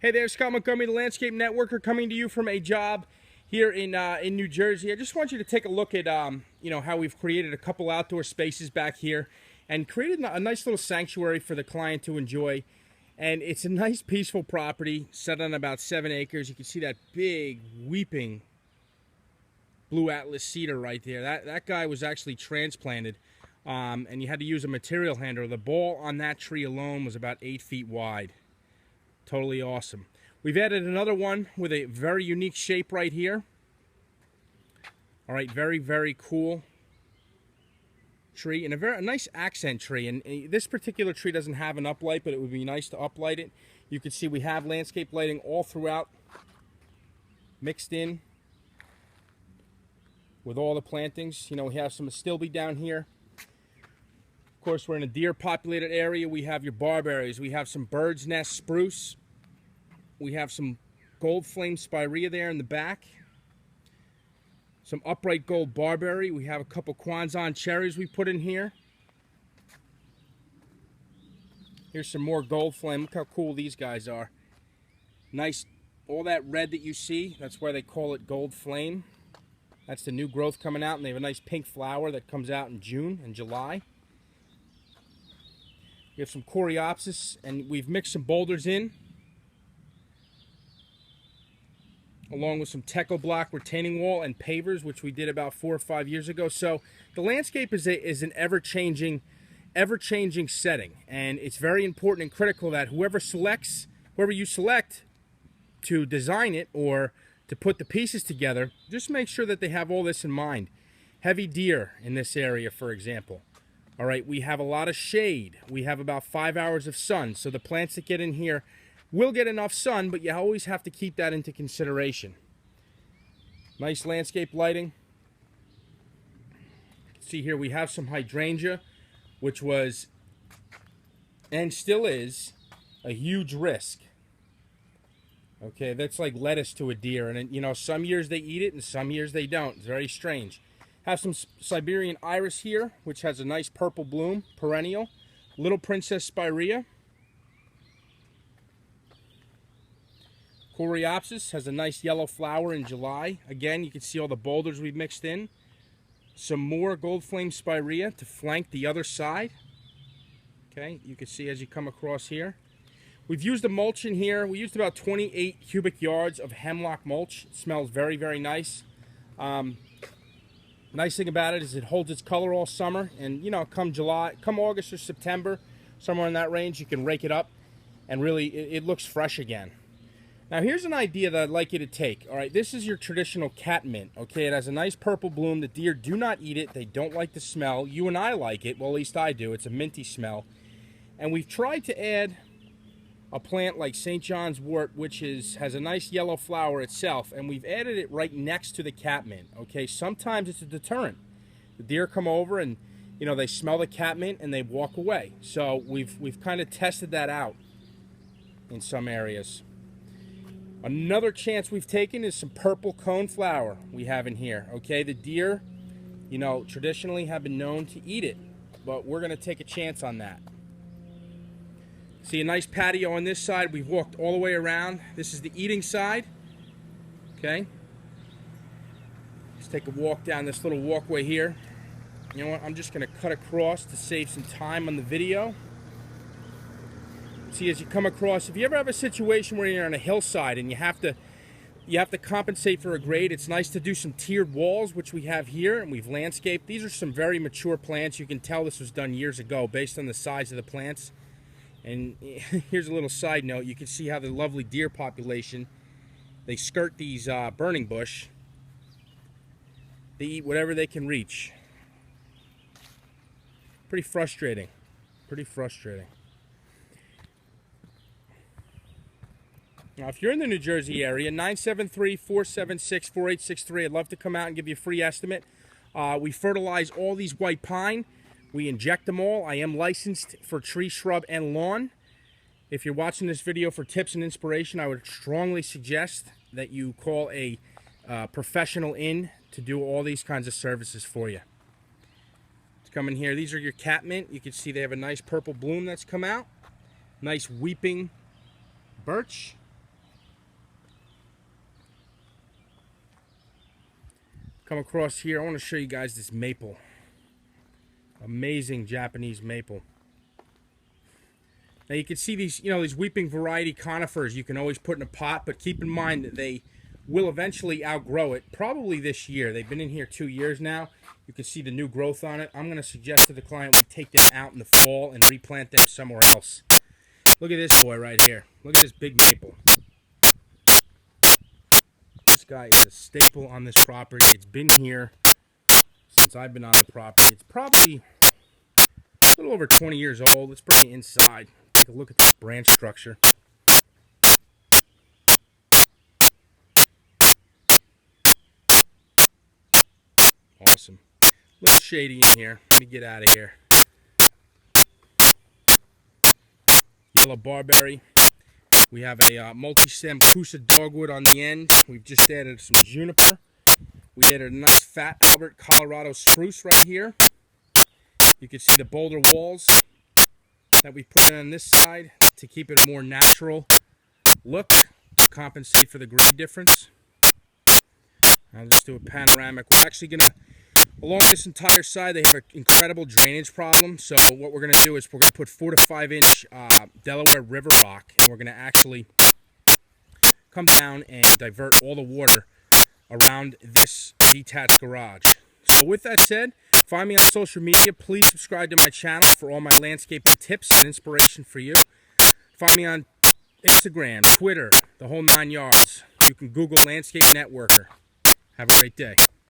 Hey there, Scott Montgomery, the Landscape Networker, coming to you from a job here in New Jersey. I just want you to take a look at how we've created a couple outdoor spaces back here and created a nice little sanctuary for the client to enjoy. And it's a nice, peaceful property set on about 7 acres. You can see that big, weeping blue Atlas cedar right there. That guy was actually transplanted, and you had to use a material handler. The ball on that tree alone was about 8 feet wide. Totally awesome. We've added another one with a very unique shape right here. All right, very, very cool tree, and a nice accent tree. And this particular tree doesn't have an uplight, but it would be nice to uplight it. You can see we have landscape lighting all throughout, mixed in with all the plantings. You know, we have some astilbe down here. Of course, we're in a deer populated area. We have your barberries. We have some bird's nest spruce. We have some gold flame spirea there in the back. Some upright gold barberry. We have a couple Kwanzan cherries we put in here. Here's some more gold flame. Look how cool these guys are. Nice, all that red that you see, that's why they call it gold flame. That's the new growth coming out, and they have a nice pink flower that comes out in June and July. We have some coreopsis, and we've mixed some boulders in, along with some Techo block retaining wall and pavers, which we did about 4 or 5 years ago. So the landscape is an ever-changing setting, and it's very important and critical that whoever you select to design it or to put the pieces together, just make sure that they have all this in mind. Heavy deer in this area, for example. All right, we have a lot of shade. We have about 5 hours of sun, so the plants that get in here will get enough sun, but you always have to keep that into consideration. Nice landscape lighting. See here, we have some hydrangea, which was, and still is, a huge risk. Okay, that's like lettuce to a deer, and you know, some years they eat it and some years they don't. It's very strange. Have some Siberian iris here, which has a nice purple bloom, perennial. Little Princess spirea. Coreopsis has a nice yellow flower in July. Again, you can see all the boulders we've mixed in. Some more gold flame spirea to flank the other side. Okay, you can see as you come across here. We've used the mulch in here. We used about 28 cubic yards of hemlock mulch. It smells very, very nice. Nice thing about it is it holds its color all summer, and you know, come August or September, somewhere in that range, you can rake it up, and really it looks fresh again. Now here's an idea that I'd like you to take. All right, this is your traditional catmint. Okay, it has a nice purple bloom. The deer do not eat it. They don't like the smell. You and I like it. Well, at least I do. It's a minty smell. And we've tried to add a plant like St. John's wort, which has a nice yellow flower itself, and we've added it right next to the catmint. Okay, sometimes it's a deterrent. The deer come over and you know, they smell the catmint and they walk away. So we've kind of tested that out in some areas. Another chance we've taken is some purple coneflower we have in here. Okay, the deer, you know, traditionally have been known to eat it, but we're going to take a chance on that. See a nice patio on this side. We've walked all the way around. This is the eating side. Okay. Let's take a walk down this little walkway here. You know what? I'm just going to cut across to save some time on the video. See, as you come across, if you ever have a situation where you're on a hillside and you have to compensate for a grade, it's nice to do some tiered walls, which we have here, and we've landscaped. These are some very mature plants. You can tell this was done years ago based on the size of the plants. And here's a little side note. You can see how the lovely deer population, they skirt these burning bush. They eat whatever they can reach. Pretty frustrating. Pretty frustrating. Now, if you're in the New Jersey area, 973-476-4863. I'd love to come out and give you a free estimate. We fertilize all these white pine. We inject them all. I am licensed for tree, shrub, and lawn. If you're watching this video for tips and inspiration, I would strongly suggest that you call a professional in to do all these kinds of services for you. Let's come in here. These are your catmint. You can see they have a nice purple bloom that's come out. Nice weeping birch. Come across here, I want to show you guys this maple. Amazing Japanese maple. Now you can see these, these weeping variety conifers you can always put in a pot, but keep in mind that they will eventually outgrow it, probably this year. They've been in here 2 years now. You can see the new growth on it. I'm going to suggest to the client we take them out in the fall and replant them somewhere else. Look at this boy right here. Look at this big maple. This guy is a staple on this property. It's been here since I've been on the property. It's probably a little over 20 years old. Let's bring it inside. Take a look at this branch structure. Awesome. A little shady in here. Let me get out of here. Yellow barberry. We have a multi-stem Coosa dogwood on the end. We've just added some juniper. We added a nice fat Albert Colorado spruce right here. You can see the boulder walls that we put in on this side to keep it a more natural look, to compensate for the grade difference. I'll just do a panoramic. We're actually going to, along this entire side, they have an incredible drainage problem. So what we're going to do is we're going to put 4 to 5 inch Delaware River rock, and we're going to actually come down and divert all the water around this detached garage. So with that said, find me on social media. Please subscribe to my channel for all my landscaping tips and inspiration for you. Find me on Instagram, Twitter, the whole 9 yards. You can Google Landscape Networker. Have a great day.